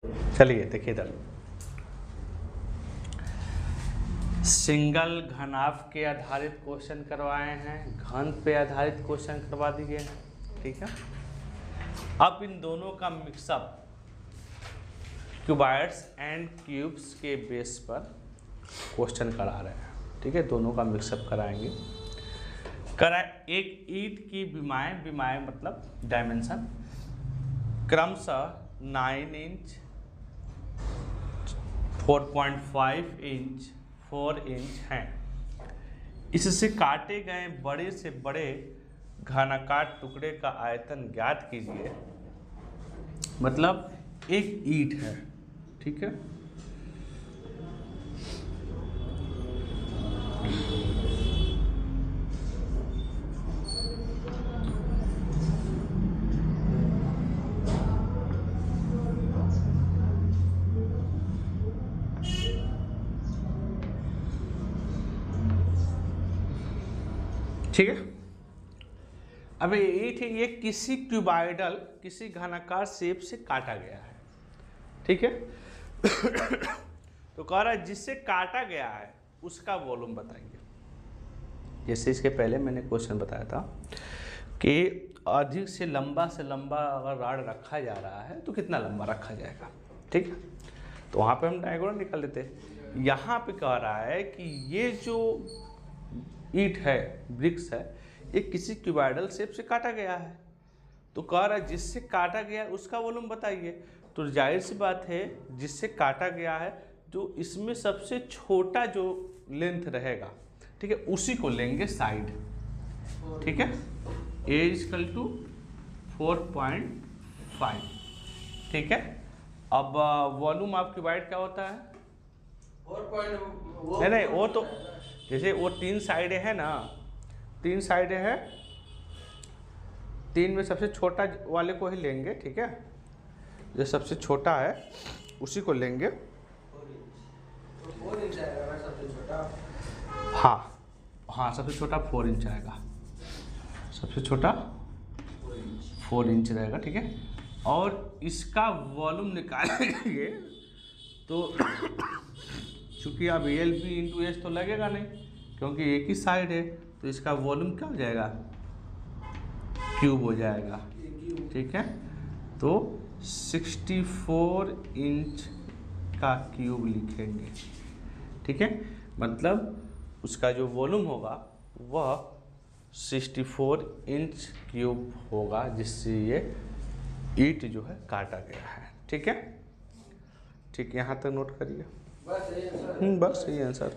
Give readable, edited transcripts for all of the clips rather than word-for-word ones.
चलिए देखिए इधर, सिंगल घनाभ के आधारित क्वेश्चन करवाए हैं, घन पे आधारित क्वेश्चन करवा दिए हैं, ठीक है। अब इन दोनों का मिक्सअप क्यूबॉइड्स एंड क्यूब्स के बेस पर क्वेश्चन करा रहे हैं, ठीक है। दोनों का मिक्सअप कराएंगे। एक ईंट की विमाएं मतलब डायमेंशन क्रमशः 9 इंच, 4.5 इंच, 4 इंच हैं। इससे काटे गए बड़े से बड़े घनाकार टुकड़े का आयतन ज्ञात कीजिए। मतलब एक ईंट है, ठीक है। ठीक है। अब ये किसी क्यूबॉइडल, किसी घनाकार शेप से काटा गया है, ठीक है। तो कह रहा है जिससे काटा गया है उसका वॉल्यूम बताइए। जैसे इसके पहले मैंने क्वेश्चन बताया था कि अधिक से लंबा अगर रॉड रखा जा रहा है तो कितना लंबा रखा जाएगा, ठीक है। तो वहाँ पे हम डायग्राम निकाल लेते हैं। यहाँ पे कह रहा है कि ये जो ईंट है, ब्रिक्स है, ये किसी क्यूबॉइडल शेप से काटा गया है। तो कह रहा है जिससे काटा गया उसका वॉल्यूम बताइए। तो जाहिर सी बात है, जिससे काटा गया है, जो इसमें सबसे छोटा जो लेंथ रहेगा, ठीक है, उसी को लेंगे साइड, ठीक है। ए इक्वल टू 4.5, ठीक है। अब वॉल्यूम ऑफ क्यूबॉइड क्या होता है? नहीं, वो तो जैसे वो 3 साइड है ना, 3 साइड है, 3 में सबसे छोटा वाले को ही लेंगे, ठीक है। जो सबसे छोटा है उसी को लेंगे। हाँ, सबसे छोटा 4 इंच आएगा, सबसे छोटा 4 इंच रहेगा, ठीक है। और इसका वॉल्यूम निकालेंगे तो चूंकि अब एल बी इंटू एच तो लगेगा नहीं, क्योंकि एक ही साइड है, तो इसका वॉल्यूम क्या हो जाएगा? क्यूब हो जाएगा, ठीक है। तो 64 इंच का क्यूब लिखेंगे, ठीक है। मतलब उसका जो वॉल्यूम होगा वह 64 इंच क्यूब होगा, जिससे ये ईंट जो है काटा गया है, ठीक है। ठीक, यहाँ तक नोट करिए। बस यही आंसर।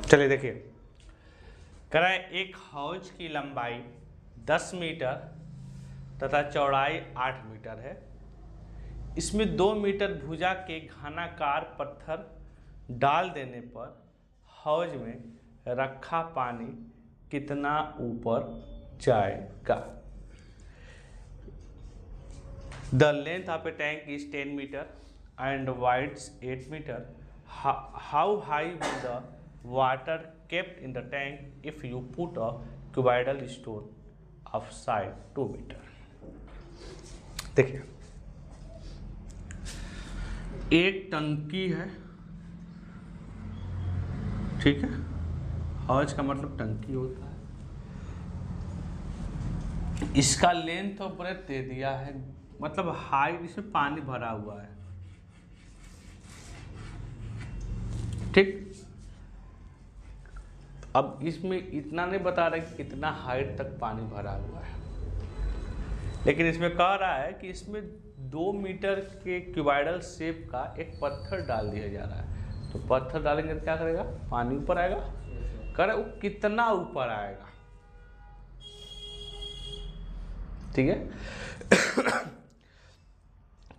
चलिए देखिए, कराए एक हौज की लंबाई 10 मीटर तथा चौड़ाई 8 मीटर है। इसमें 2 मीटर भुजा के घनाकार पत्थर डाल देने पर हौज में रखा पानी कितना ऊपर जाएगा? The length of a tank is 10 meter and width 8 meter. How high will the water kept in the tank if you put a cuboidal stone of side 2 meter? देखिए, एक टंकी है, ठीक है। हौज का मतलब टंकी होता है। इसका लेंथ और ब्रेथ दे दिया है, मतलब हाइट इसमें पानी भरा हुआ है, ठीक। अब इसमें इतना नहीं बता रहा कि कितना हाइट तक पानी भरा हुआ है, लेकिन इसमें कह रहा है कि इसमें 2 मीटर के क्यूबॉइडल शेप का एक पत्थर डाल दिया जा रहा है। तो पत्थर डालेंगे तो क्या करेगा? पानी ऊपर आएगा। कह रहा है वो कितना ऊपर आएगा, ठीक है।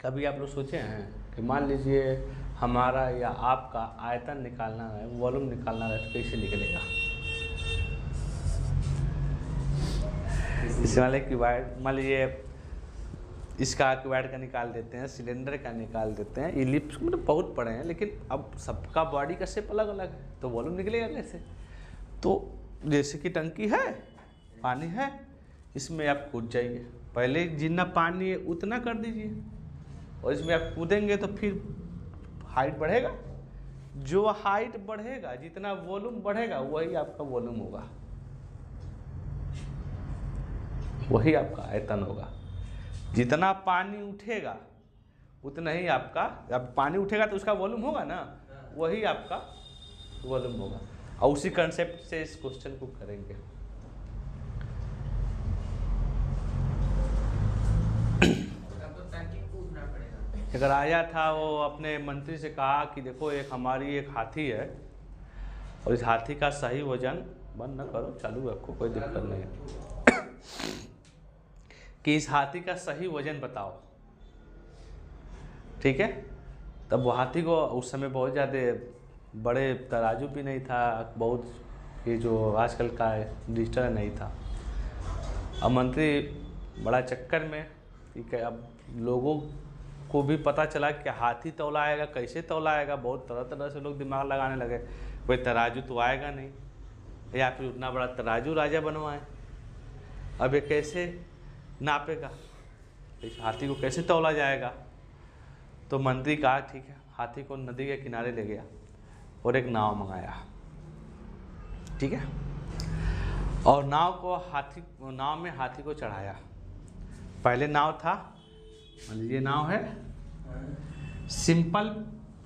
कभी आप लोग सोचे हैं कि मान लीजिए हमारा या आपका आयतन निकालना है, वॉल्यूम निकालना है, तो कैसे निकलेगा? इसमें वाले क्यूबॉइड, मान लीजिए इसका क्यूबॉइड का निकाल देते हैं, सिलेंडर का निकाल देते हैं, इलिप्स मतलब बहुत बड़े हैं, लेकिन अब सबका बॉडी का शेप अलग अलग है, तो वॉल्यूम निकलेगा कैसे? तो जैसे कि टंकी है, पानी है, इसमें आप कूद जाइए, पहले जितना पानी है उतना कर दीजिए, और इसमें आप कूदेंगे तो फिर हाइट बढ़ेगा। जो हाइट बढ़ेगा, जितना वॉल्यूम बढ़ेगा, वही आपका वॉल्यूम होगा, वही आपका आयतन होगा। जितना पानी उठेगा उतना ही आपका, अब पानी उठेगा तो उसका वॉल्यूम होगा ना, वही आपका वॉल्यूम होगा। और उसी कंसेप्ट से इस क्वेश्चन को करेंगे। अगर आया था वो अपने मंत्री से कहा कि देखो एक हमारी एक हाथी है और इस हाथी का सही वजन, बंद न करो, चालू रखो, कोई दिक्कत नहीं है, कि इस हाथी का सही वजन बताओ, ठीक है। तब वो हाथी को उस समय बहुत ज़्यादा बड़े तराजू भी नहीं था, बहुत ये जो आजकल का डिजिटल नहीं था। अब मंत्री बड़ा चक्कर में, ठीक है, अब लोगों को भी पता चला कि हाथी तौला आएगा, कैसे तौला आएगा, बहुत तरह तरह से लोग दिमाग लगाने लगे, कोई तराजू तो आएगा नहीं, या फिर उतना बड़ा तराजू राजा बनवाएं, अब ये कैसे नापेगा, इस हाथी को कैसे तौला जाएगा। तो मंत्री कहा ठीक है, हाथी को नदी के किनारे ले गया और एक नाव मंगाया, ठीक है, और नाव में हाथी को चढ़ाया। पहले नाव था, मान लीजिए नाव है, सिंपल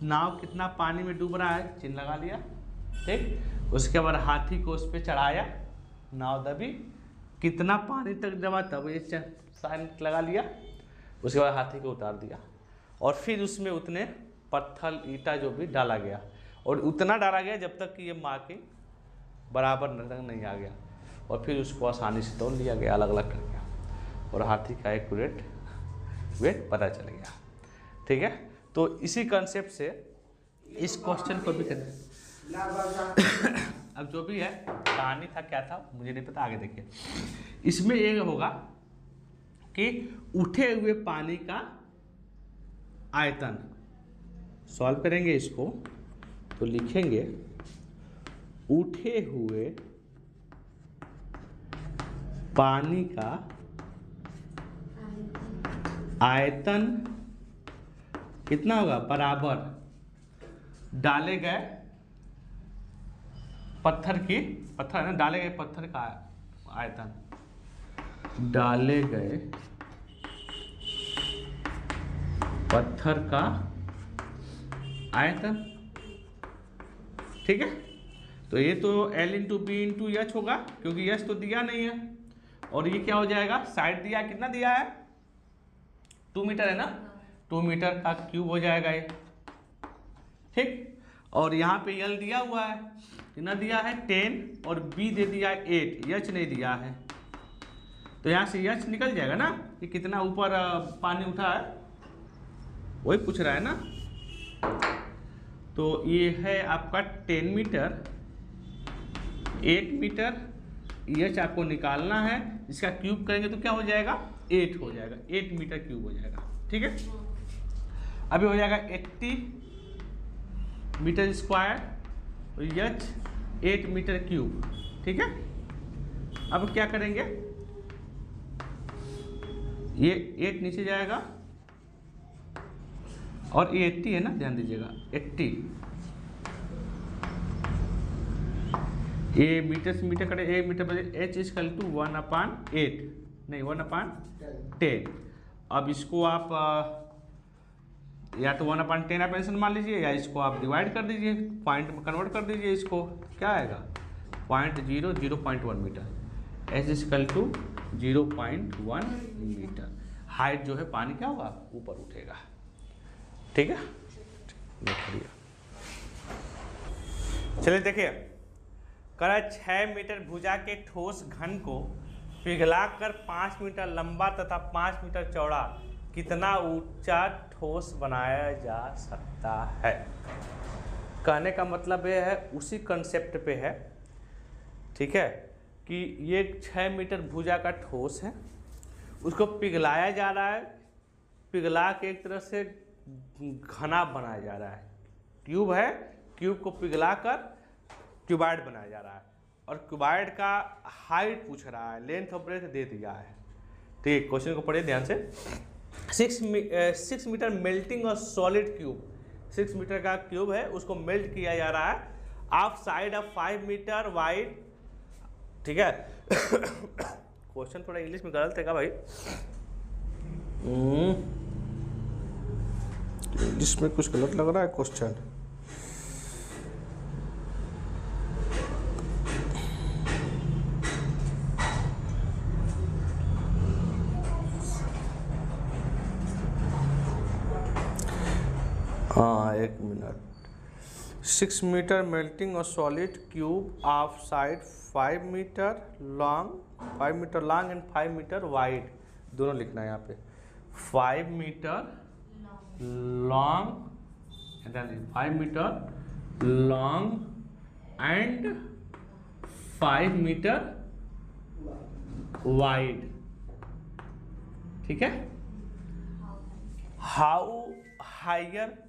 नाव, कितना पानी में डूब रहा है चिन्ह लगा लिया, ठीक। उसके बाद हाथी को उस पर चढ़ाया, नाव दबी, कितना पानी तक दबा तब ये साइन लगा लिया। उसके बाद हाथी को उतार दिया और फिर उसमें उतने पत्थर ईंटा जो भी डाला गया, और उतना डाला गया जब तक कि ये मार्किंग बराबर नहीं आ गया, और फिर उसको आसानी से तोल लिया गया, अलग अलग कर गया, और हाथी का एक्यूरेट वेट पता चल गया, ठीक है। तो इसी कंसेप्ट से इस क्वेश्चन को भी करते अब जो भी है कहानी था, क्या था मुझे नहीं पता, आगे देखिए। इसमें ये होगा कि उठे हुए पानी का आयतन, सॉल्व करेंगे इसको तो लिखेंगे उठे हुए पानी का आयतन कितना होगा, बराबर डाले गए पत्थर है ना, डाले गए पत्थर का आयतन, डाले गए पत्थर का आयतन, ठीक है। तो ये तो L into B into H होगा, क्योंकि एच तो दिया नहीं है, और ये क्या हो जाएगा, साइड दिया, कितना दिया है 2 मीटर है ना, 2 मीटर का क्यूब हो जाएगा ये, ठीक। और यहाँ पे L दिया हुआ है, कितना दिया है 10, और B दे दिया है 8, एच नहीं दिया है, तो यहाँ से एच निकल जाएगा ना कि कितना ऊपर पानी उठा है, वही पूछ रहा है ना। तो ये है आपका 10 मीटर, 8 मीटर, एच आपको निकालना है, इसका क्यूब करेंगे तो क्या हो जाएगा 8 हो जाएगा, 8 मीटर क्यूब हो जाएगा, ठीक है। अभी हो जाएगा 80 मीटर स्क्वायर, और एच 8 मीटर क्यूब, ठीक है। अब क्या करेंगे, ये 8 नीचे जाएगा, और ये 80 है ना, ध्यान दीजिएगा 80, ये मीटर से मीटर कटे, 1 मीटर बजे एच इक्वल टू 1/8, नहीं 1/10। अब इसको आप या तो 1/10 आप आंसर मान लीजिए, या इसको आप डिवाइड कर दीजिए, पॉइंट में कन्वर्ट कर दीजिए, इसको क्या आएगा 0.1 metre, H equal to 0.1 metre. Height जो है पानी क्या होगा, ऊपर उठेगा, ठीक है। चलिए देखिए, करा 6 मीटर भुजा के ठोस घन को पिघलाकर 5 मीटर लंबा तथा 5 मीटर चौड़ा कितना ऊंचा ठोस बनाया जा सकता है। कहने का मतलब ये है, उसी कंसेप्ट पे है, ठीक है, कि ये 6 मीटर भुजा का ठोस है, उसको पिघलाया जा रहा है, पिघला के एक तरह से घना बनाया जा रहा है, ट्यूब है, ट्यूब को पिघला कर क्यूबाइड बनाया जा रहा है, और क्यूबाइड का हाइट पूछ रहा है, लेंथ और ब्रेथ दे दिया है। ठीक, क्वेश्चन को पढ़िए ध्यान से। 6 मीटर मेल्टिंग और सॉलिड क्यूब, 6 मीटर का क्यूब है, उसको मेल्ट किया जा रहा है of side of 5 metre wide. ठीक है क्वेश्चन थोड़ा इंग्लिश में गलत है क्या भाई? इंग्लिश में कुछ गलत लग रहा है क्वेश्चन। हाँ, एक मिनट। 6 मीटर मेल्टिंग और solid cube of side 5 metre long and 5 metre wide, दोनों लिखना है यहाँ पे। 5 metre long, 5 metre long and 5 metre wide. ठीक है। How higher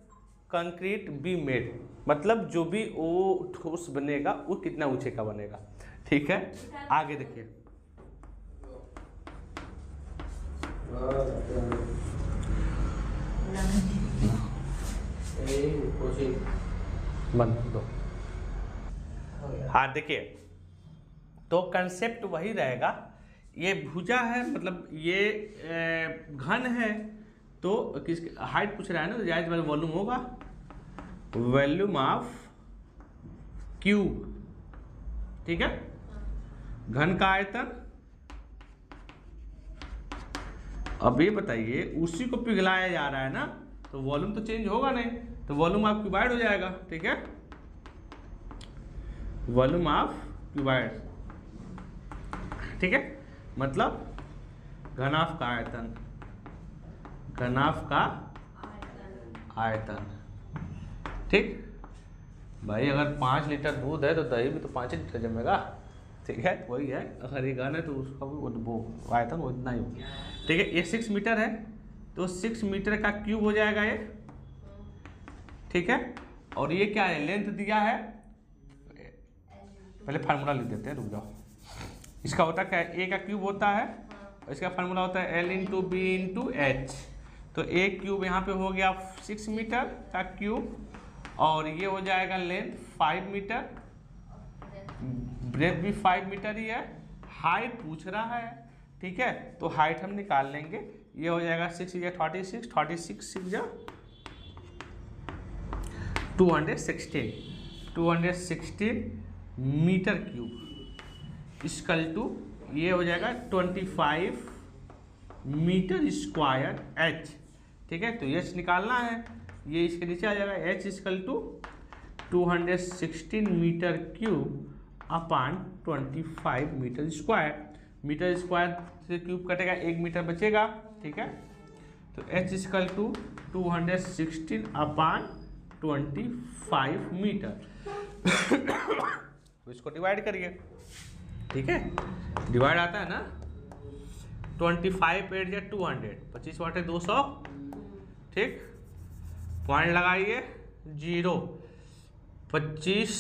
concrete be made, मतलब जो भी वो ठोस बनेगा वो कितना ऊंचे का बनेगा। ठीक है, आगे देखिए। बंद दो। हाँ देखिए, तो कंसेप्ट वही रहेगा। ये भुजा है, मतलब ये घन है, तो किस हाइट पूछ रहा है ना, तो जायज वाला वॉल्यूम होगा वॉल्यूम ऑफ क्यूब। ठीक है, घन का आयतन। अब ये बताइए, उसी को पिघलाया जा रहा है ना, तो वॉल्यूम तो चेंज होगा नहीं, तो वॉल्यूम ऑफ क्यूबाइड हो जाएगा। ठीक है, वॉल्यूम ऑफ क्यूबाइड। ठीक है, मतलब घनाभ का आयतन, घनाभ का आयतन। ठीक भाई, अगर 5 लीटर दूध है तो दही भी तो 5 ही लीटर जमेगा। ठीक है, वही है, अगर ये घन है तो उसका भी वो आयतन वो इतना ही हो। ठीक है, ये 6 मीटर है, तो 6 मीटर का क्यूब हो जाएगा ये। ठीक है, और ये क्या है, लेंथ दिया है, पहले फार्मूला लिख देते हैं, रुक जाओ। इसका होता क्या है, ए का क्यूब होता है, इसका फार्मूला होता है L into B into H. तो ए क्यूब यहाँ पे हो गया 6 मीटर का क्यूब, और ये हो जाएगा लेंथ 5 मीटर, ब्रेथ भी 5 मीटर ही है, हाइट पूछ रहा है। ठीक है, तो हाइट हम निकाल लेंगे, ये हो जाएगा 6 या 46, 46 6 जा 216 मीटर क्यूब इक्वल टू, ये हो जाएगा 25 मीटर स्क्वायर एच। ठीक है, तो एच निकालना है, ये इसके नीचे आ जाएगा, H equal to 216 metre cube upon 25 metre square. Metre square से क्यूब कटेगा, 1 मीटर बचेगा। ठीक है, तो H equal to 216 upon 25 metre. तो इसको डिवाइड करिए। ठीक है, डिवाइड आता है ना, 25 8 या 200, 25 वाटे 200। ठीक, पॉइंट लगाइए 0, 25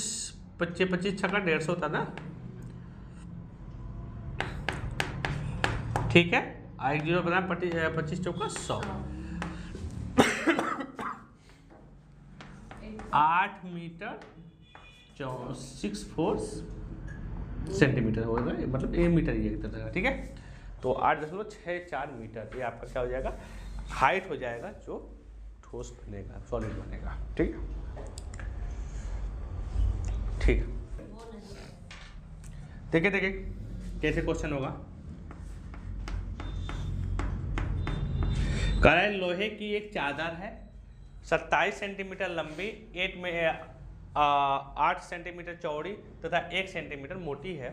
25 25 छक्का 150 था ना। ठीक है, आई 0 बना 25 चौका 100। 8 मीटर 64 सेंटीमीटर होगा, मतलब 1 मीटर ही एक तरह। ठीक है, तो 8.64 मीटर ये आपका क्या हो जाएगा, हाइट हो जाएगा जो ठोस बनेगा, सॉलिड बनेगा। ठीक ठीक, देखिए देखिए कैसे क्वेश्चन होगा। कह रहा है लोहे की एक चादर है, 27 सेंटीमीटर लंबी, 8 सेंटीमीटर चौड़ी तथा 1 सेंटीमीटर मोटी है।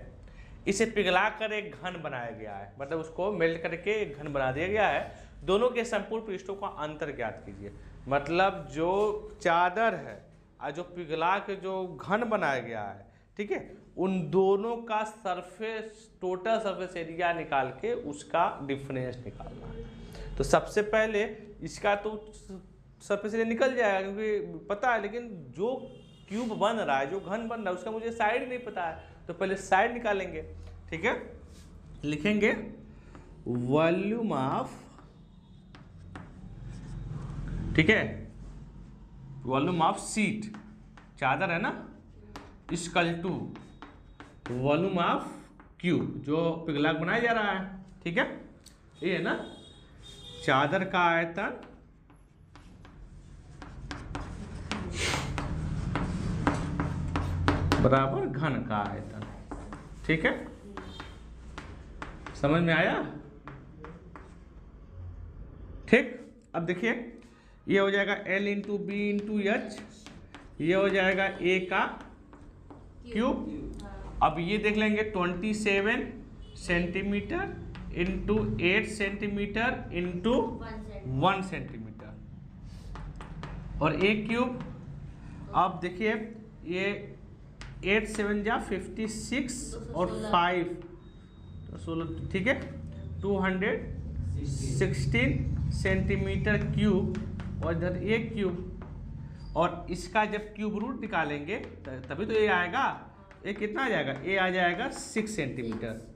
इसे पिघलाकर एक घन बनाया गया है, मतलब उसको मेल्ट करके एक घन बना दिया गया है। दोनों के संपूर्ण पृष्ठों का अंतर ज्ञात कीजिए। मतलब जो चादर है और जो पिघला के जो घन बनाया गया है, ठीक है, उन दोनों का सरफेस, टोटल सरफेस एरिया निकाल के उसका डिफरेंस निकालना है। तो सबसे पहले इसका तो सरफेस एरिया निकल जाएगा क्योंकि पता है, लेकिन जो क्यूब बन रहा है, जो घन बन रहा है, उसका मुझे साइड नहीं पता है। तो तो पहले साइड निकालेंगे, ठीक है। लिखेंगे वॉल्यूम ऑफ, ठीक है, वॉल्यूम ऑफ शीट, चादर है ना, equal to volume of cube, जो पिघला बनाया जा रहा है, ठीक है, ये है ना, चादर का आयतन बराबर घन का आयतन, ठीक है, समझ में आया? ठीक। अब देखिए ये हो जाएगा L into B into H, ये हो जाएगा A का क्यूब। अब ये देख लेंगे 27 centimetre into 8 centimetre into 1 centimetre और A क्यूब। अब देखिए ये 8 7 जा 56 और 5 तो 16, ठीक है, 216 सेंटीमीटर क्यूब और इधर A क्यूब। और इसका जब क्यूब रूट निकालेंगे तभी तो ये आएगा, ये कितना आ जाएगा, ये आ जाएगा 6 सेंटीमीटर।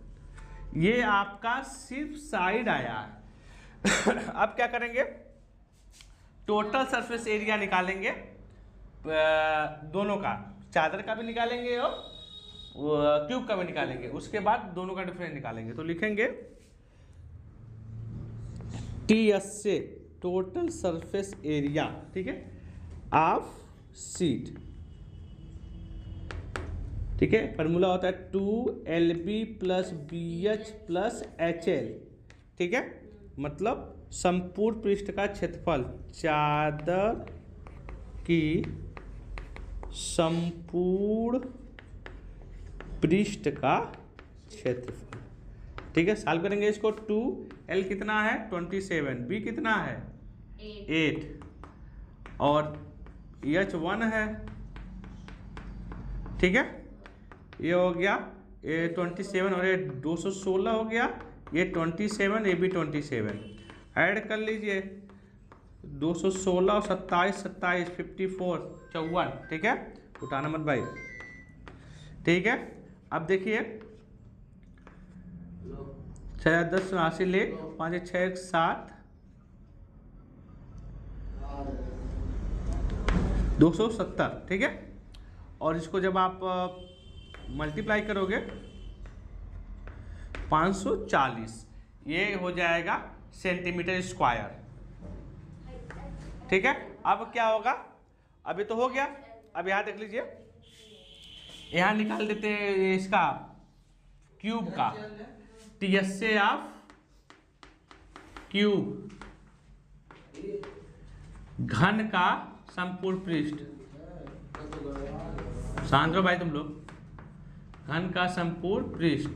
ये आपका सिर्फ साइड आया है। अब क्या करेंगे, टोटल सरफेस एरिया निकालेंगे दोनों का, चादर का भी निकालेंगे और क्यूब का भी निकालेंगे, उसके बाद दोनों का डिफरेंस निकालेंगे। तो लिखेंगे TS से टोटल सरफेस एरिया, ठीक है, ऑफ शीट, ठीक है। फार्मूला होता है 2LB plus BH plus HL, ठीक है, मतलब संपूर्ण पृष्ठ का क्षेत्रफल, चादर की संपूर्ण पृष्ठ का क्षेत्रफल, ठीक है। सॉल्व करेंगे इसको, 2L कितना है 27, B कितना है 8 और H 1 है, ठीक है। ये हो गया ये 27 और ये 216 हो गया, ये 27, ये भी 27, ऐड कर लीजिए 216 और 27 27 54 54, ठीक है, उठाना मत भाई, ठीक है। अब देखिए 6 10 80 ले 5 6 7 270, ठीक है। और इसको जब आप मल्टीप्लाई करोगे 540, ये हो जाएगा सेंटीमीटर स्क्वायर, ठीक है। अब क्या होगा, अभी तो हो गया, अब यहाँ देख लीजिए, यहाँ निकाल देते हैं इसका क्यूब का, TS से ऑफ क्यूब घन का संपूर्ण पृष्ठ, शांत रहो भाई तुम लोग, घन का संपूर्ण पृष्ठ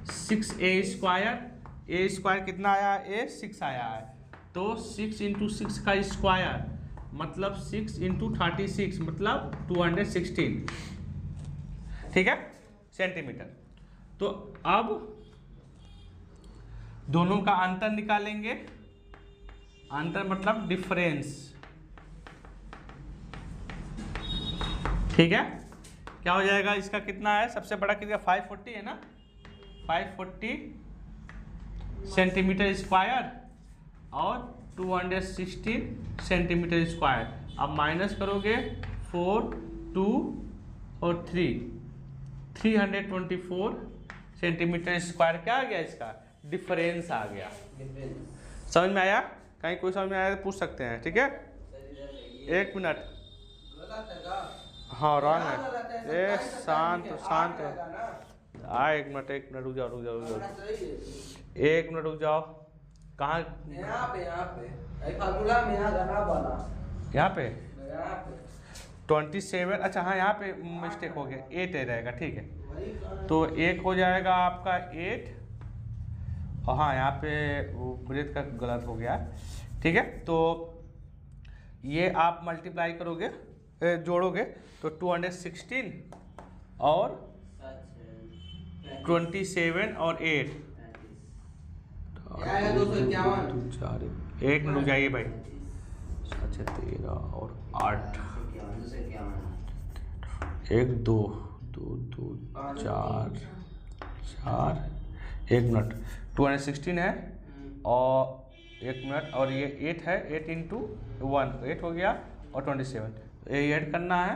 6A स्क्वायर, A स्क्वायर कितना आया, A 6 आया है, तो 6 इंटू 6 का स्क्वायर मतलब 6 इंटू 36 मतलब 216, ठीक है, सेंटीमीटर। तो अब दोनों का अंतर निकालेंगे, अंतर मतलब डिफरेंस, ठीक है। क्या हो जाएगा, इसका कितना है, सबसे बड़ा कितना 540 है ना, 540 सेंटीमीटर स्क्वायर और 216 सेंटीमीटर स्क्वायर। अब माइनस करोगे 4 2 और 324 सेंटीमीटर स्क्वायर, क्या आ गया, इसका डिफरेंस आ गया। समझ में आया? कहीं कोई समझ में आया तो पूछ सकते हैं, ठीक है। 1 मिनट, हाँ रॉन्ग है, ए शांत शांत, 1 मिनट रुक जाओ 1 मिनट रुक जाओ, कहाँ, यहाँ पे 27, अच्छा हाँ यहाँ पे मिस्टेक हो गया, 8 रहेगा, ठीक है। तो एक हो जाएगा आपका 8 और हाँ यहाँ पे वो ब्रेथ का गलत हो गया, ठीक है। तो ये आप मल्टीप्लाई करोगे, जोड़ोगे तो 216 और 27 और 8, 1 मिनट रुक जाइए भाई, 13 और 8, 1 2 2 2 4 4 1 मिनट 216 है और 1 मिनट और ये 8 है 8 इंटू 1 8 हो गया और 27 ये ऐड करना है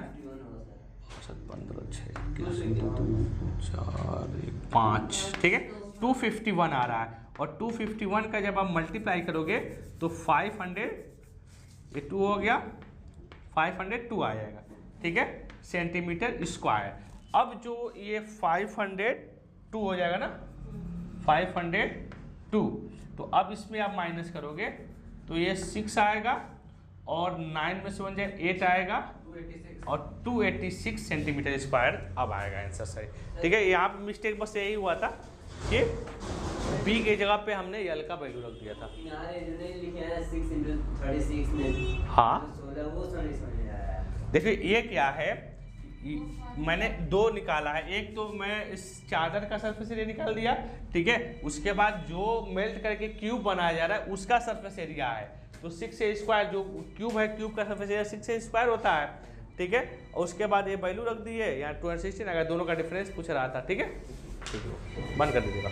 15 6 4 5 ठीक है 251 आ रहा है और 251 का जब आप मल्टीप्लाई करोगे तो 500 ये 2 हो गया 502 आ जाएगा ठीक है सेंटीमीटर स्क्वायर। अब जो ये 502 हो जाएगा ना 502 तो अब इसमें आप माइनस करोगे तो ये 6 आएगा और 9 में से 1 जाए 8 आएगा और 286 सेंटीमीटर स्क्वायर अब आएगा आंसर सही ठीक है। यहाँ पे मिस्टेक बस यही हुआ था कि बी की जगह पे हमने यल का वैल्यू रख दिया था। हाँ देखिए ये क्या है मैंने 2 निकाला है एक तो मैं इस चादर का सरफेस एरिया निकाल दिया ठीक है उसके बाद जो मेल्ट करके क्यूब बनाया जा रहा है उसका सरफेस एरिया है तो 6 से स्क्वायर जो क्यूब है क्यूब का सरफेस एरिया 6 से स्क्वायर होता है ठीक है और उसके बाद ये वैल्यू रख दी है यहाँ 216 अगर दोनों का डिफरेंस पूछ रहा था ठीक है बंद कर दीजिएगा।